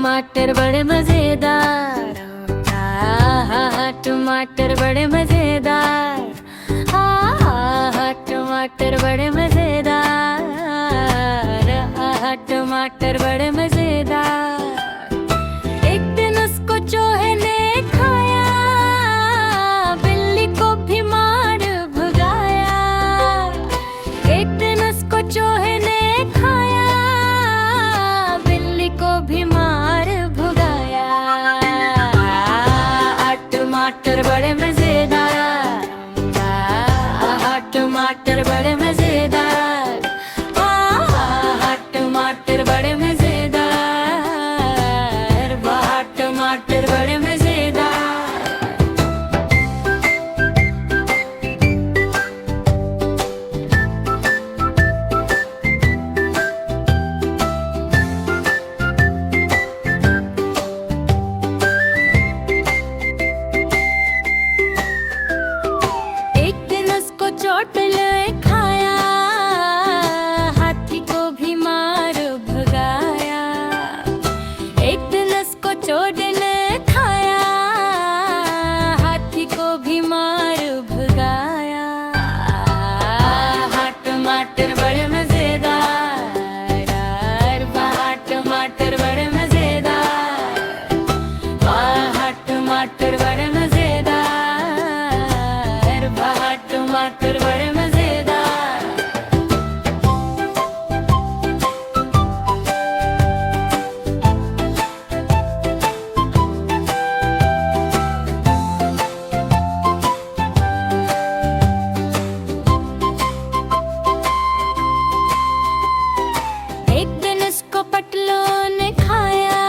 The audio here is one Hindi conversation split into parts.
टमाटर बड़े मजेदार, टमाटर बड़े मजेदार, टमाटर बड़े मजेदार, टमाटर बड़े मजेदार। एक दिन उसको चूहे ने खाया, बिल्ली को भी मार भगाया। एक दिन उसको चूहे ने खाया, बिल्ली को भी मार भगाया। टमाटर बड़े मजेदार, टमाटर बड़े मजेदार, टमाटर बड़े मजेदार, टमाटर बड़े मजेदार। एक दिन उसको चोट लगे खाया, हाथी को भी मार भगाया। एक दिन उसको चोट लगे खाया, हाथी को भी मार भगाया। टमाटर बड़े मजेदार, टमाटर बड़े मजेदार, टमाटर बड़े मजेदार, टमाटर बड़े मजेदार। एक दिन उसको पटलों ने खाया,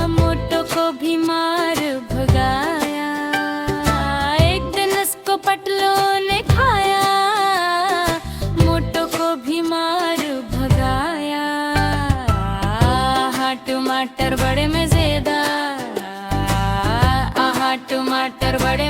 मोटो को भी मार भगाया। एक दिन उसको पटलों ने खाया, मोटो को भी मार भगाया। टमाटर बड़े मजेदार, टमाटर बड़े